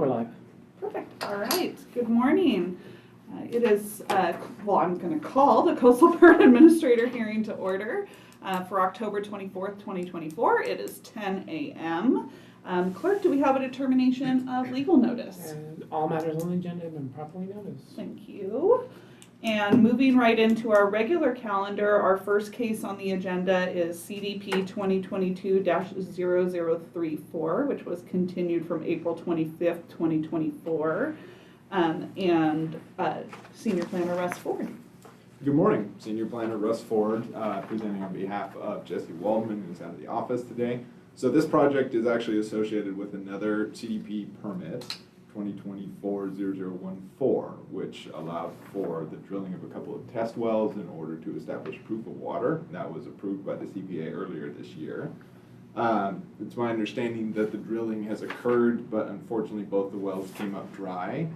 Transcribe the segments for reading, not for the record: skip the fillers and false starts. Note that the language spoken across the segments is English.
We're live. Perfect. All right. Good morning. It is, I'm going to call the Coastal Burn Administrator hearing to order for October 24th, 2024. It is 10 a.m. Clerk, do we have a determination of legal notice? And all matters on the agenda have been properly noticed. Thank you. And moving right into our regular calendar, our first case on the agenda is CDP 2022-0034, which was continued from April 25th, 2024. And Senior Planner Russ Ford. Good morning, Senior Planner Russ Ford, presenting on behalf of Jesse Waldman, who's out of the office today. So this project is actually associated with another CDP permit, 2024-0014, which allowed for the drilling of a couple of test wells in order to establish proof of water. That was approved by the CPA earlier this year. It's my understanding that the drilling has occurred, but unfortunately both the wells came up dry.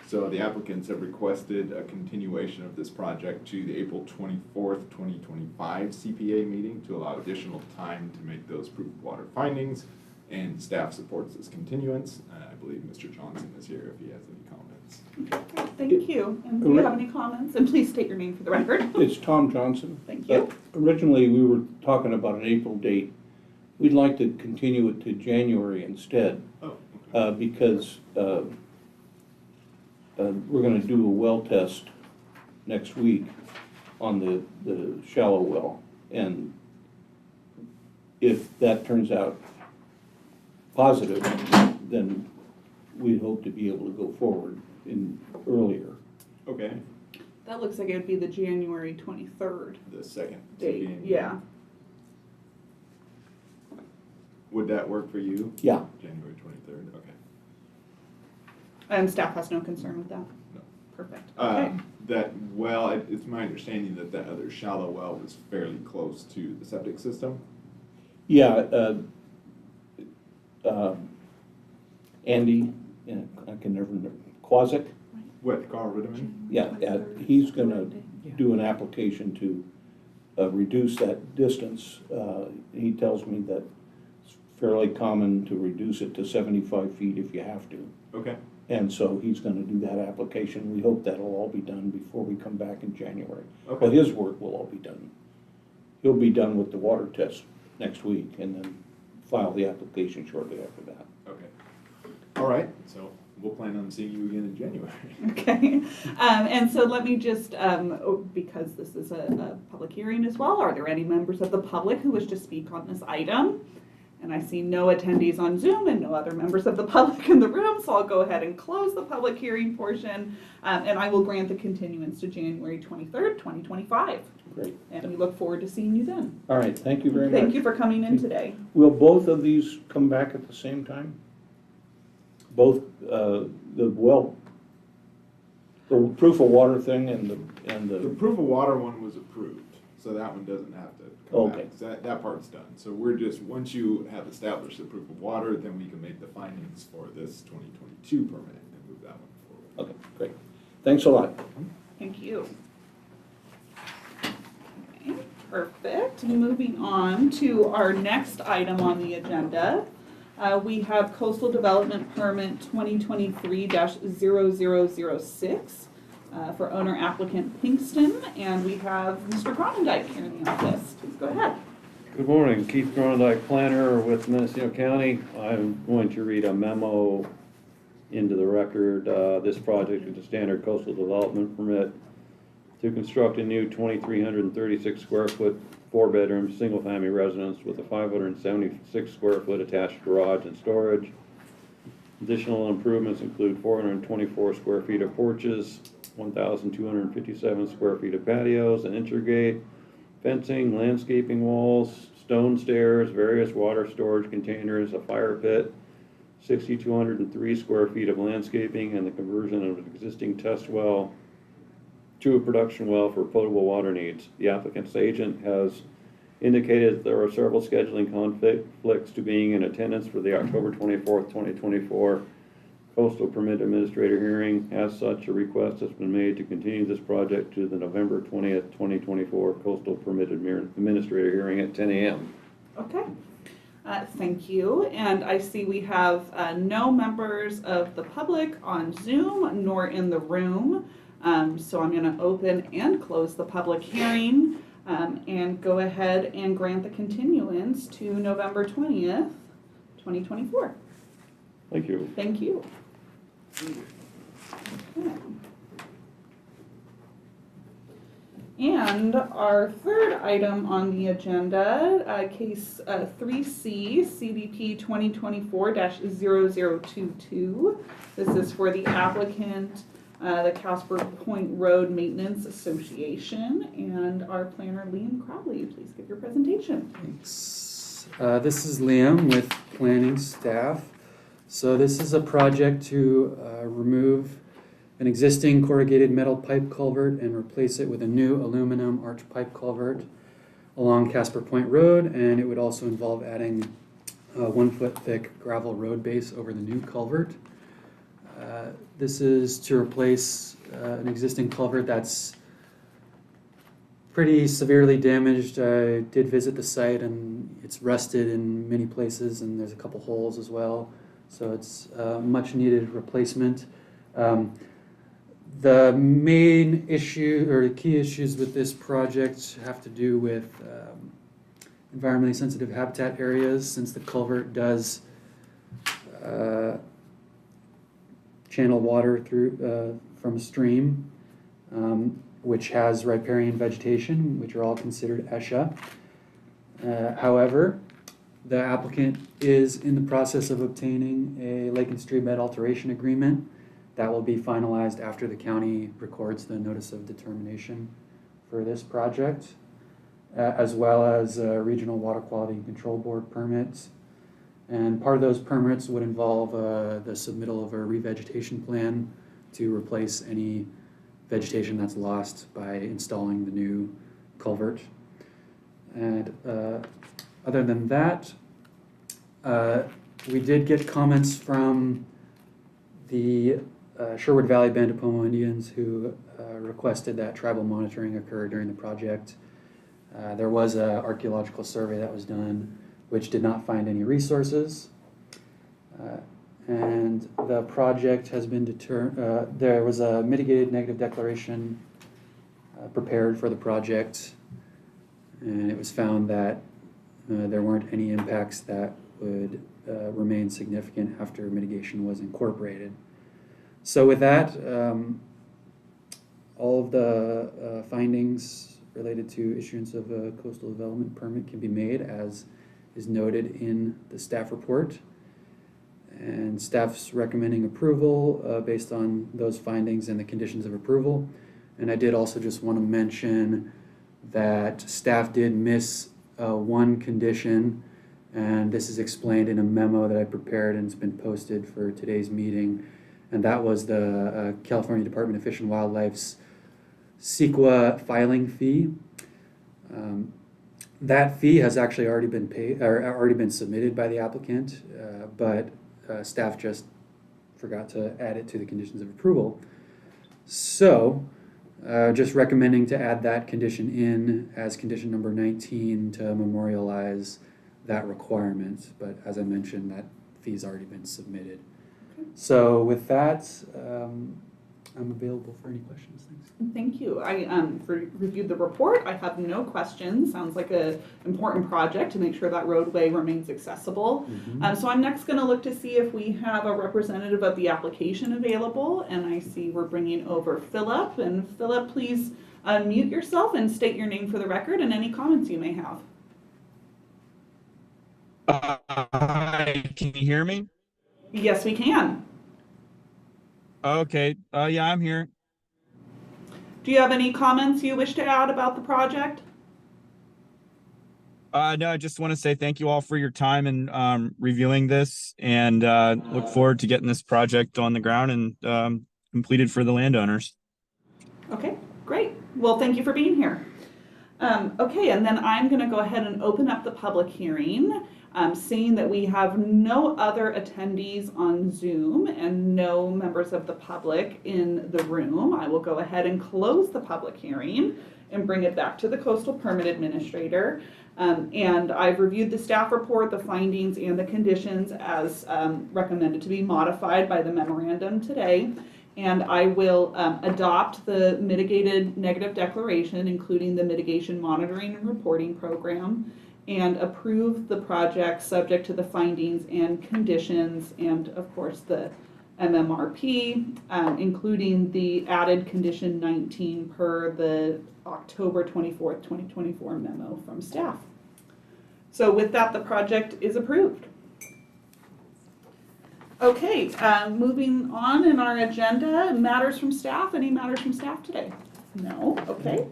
So the applicants have requested a continuation of this project to the April 24th, 2025 CPA meeting to allow additional time to make those proof of water findings, and staff supports this continuance. I believe Mr. Johnson is here if he has any comments. Thank you. And do you have any comments? And please state your name for the record. It's Tom Johnson. Thank you. Originally, we were talking about an April date. We'd like to continue it to January instead, Oh, because we're going to do a well test next week on the shallow well. And if that turns out positive, then we hope to be able to go forward earlier. okay. That looks like it would be the January 23rd The second date. CPA meeting. Yeah. Would that work for you? Yeah. January 23rd, okay. And staff has no concern with that? No. Perfect. Okay. That well, it's my understanding that that other shallow well was fairly close to the septic system. Yeah, Andy, I can never remember, Quasic, What, Carl Ritterman? yeah, he's gonna do an application to reduce that distance. He tells me that it's fairly common to reduce it to 75 feet if you have to. Okay. And so he's gonna do that application. We hope that'll all be done before we come back in January. Okay. Well, his work will all be done. He'll be done with the water test next week and then file the application shortly after that. Okay. All right, so we'll plan on seeing you again in January. Okay, and so let me just, because this is a public hearing as well, are there any members of the public who wish to speak on this item? And I see no attendees on Zoom and no other members of the public in the room, so I'll go ahead and close the public hearing portion, and I will grant the continuance to January 23rd, 2025. Great. And we look forward to seeing you then. All right, thank you very much. Thank you for coming in today. Will both of these come back at the same time? Both, the proof of water thing and The the, proof of water one was approved, so that one doesn't have to come Okay. back. So that part's done. So we're just, once you have established the proof of water, then we can make the findings for this 2022 permit and move that one forward. okay, great. Thanks a lot. Thank you. Okay, perfect. Moving on to our next item on the agenda. We have Coastal Development Permit 2023-0006 for owner applicant Pinkston, and we have Mr. Grondike here in the office. Please go ahead. Good morning, Keith Grondike, planner with Mendocino County. I'm going to read a memo into the record. This project is a standard coastal development permit to construct a new 2,336 square foot, 4-bedroom, single-family residence with a 576 square foot attached garage and storage. Additional improvements include 424 square feet of porches, 1,257 square feet of patios, an intergate, fencing, landscaping walls, stone stairs, various water storage containers, a fire pit, 6,203 square feet of landscaping, and the conversion of an existing test well to a production well for potable water needs. The applicant's agent has indicated that there are several scheduling conflicts to being in attendance for the October 24th, 2024 Coastal Permit Administrator hearing. As such, a request has been made to continue this project to the November 20th, 2024 Coastal Permit Administrator hearing at 10 a.m. Okay. Thank you. And I see we have no members of the public on Zoom nor in the room. So I'm going to open and close the public hearing and go ahead and grant the continuance to November 20th, 2024. Thank you. Thank you. Okay. And our third item on the agenda, case 3C, CBP 2024-0022. This is for the applicant, the Casper Point Road Maintenance Association, and our planner, Liam Crowley. Please give your presentation. Thanks. This is Liam with planning staff. So this is a project to remove an existing corrugated metal pipe culvert and replace it with a new aluminum arch pipe culvert along Casper Point Road, and it would also involve adding a 1 foot thick gravel road base over the new culvert. This is to replace an existing culvert that's pretty severely damaged. I did visit the site and it's rusted in many places, and there's a couple holes as well. So it's a much needed replacement. The main issue or the key issues with this project have to do with environmentally sensitive habitat areas, since the culvert does channel water through from a stream, which has riparian vegetation, which are all considered ESHA. However, the applicant is in the process of obtaining a lake and stream bed alteration agreement that will be finalized after the county records the notice of determination for this project, as well as regional water quality and control board permits. And part of those permits would involve the submittal of a revegetation plan to replace any vegetation that's lost by installing the new culvert. And other than that, we did get comments from the Sherwood Valley Band of Pomo Indians, who requested that tribal monitoring occur during the project. There was an archaeological survey that was done, which did not find any resources. And the project has been there was a mitigated negative declaration prepared for the project, and it was found that there weren't any impacts that would remain significant after mitigation was incorporated. So with that, all of the findings related to issuance of a coastal development permit can be made as is noted in the staff report. And staff's recommending approval based on those findings and the conditions of approval. And I did also just want to mention that staff did miss one condition, and this is explained in a memo that I prepared and it's been posted for today's meeting. And that was the California Department of Fish and Wildlife's CEQA filing fee. That fee has actually already been paid, or already been submitted by the applicant, but staff just forgot to add it to the conditions of approval. So, just recommending to add that condition in as condition number 19 to memorialize that requirement. But as I mentioned, that fee's already been submitted. So with that, I'm available for any questions. Thanks. Thank you. I reviewed the report. I have no questions. Sounds like an important project to make sure that roadway remains accessible. So I'm next going to look to see if we have a representative of the application available. And I see we're bringing over Philip. And Philip, please unmute yourself and state your name for the record and any comments you may have. Hi, can you hear me? Yes, we can. Okay, yeah, I'm here. Do you have any comments you wish to add about the project? No, I just want to say thank you all for your time and reviewing this, and look forward to getting this project on the ground and completed for the landowners. Okay, great. Well, thank you for being here. Okay, and then I'm going to go ahead and open up the public hearing. Seeing that we have no other attendees on Zoom and no members of the public in the room, I will go ahead and close the public hearing and bring it back to the Coastal Permit Administrator. And I've reviewed the staff report, the findings, and the conditions as recommended to be modified by the memorandum today. And I will adopt the mitigated negative declaration, including the mitigation monitoring and reporting program, and approve the project subject to the findings and conditions, and of course the MMRP, including the added condition 19 per the October 24th, 2024 memo from staff. So with that, the project is approved. Okay, moving on in our agenda, matters from staff. Any matters from staff today? No, okay.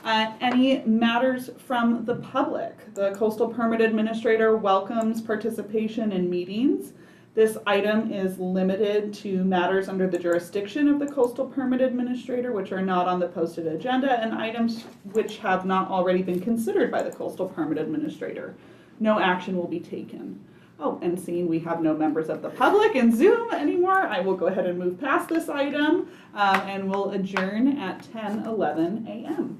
Any matters from the public? The Coastal Permit Administrator welcomes participation in meetings. This item is limited to matters under the jurisdiction of the Coastal Permit Administrator, which are not on the posted agenda, and items which have not already been considered by the Coastal Permit Administrator. No action will be taken. Oh, and seeing we have no members of the public in Zoom anymore, I will go ahead and move past this item, and we'll adjourn at 10:11 a.m.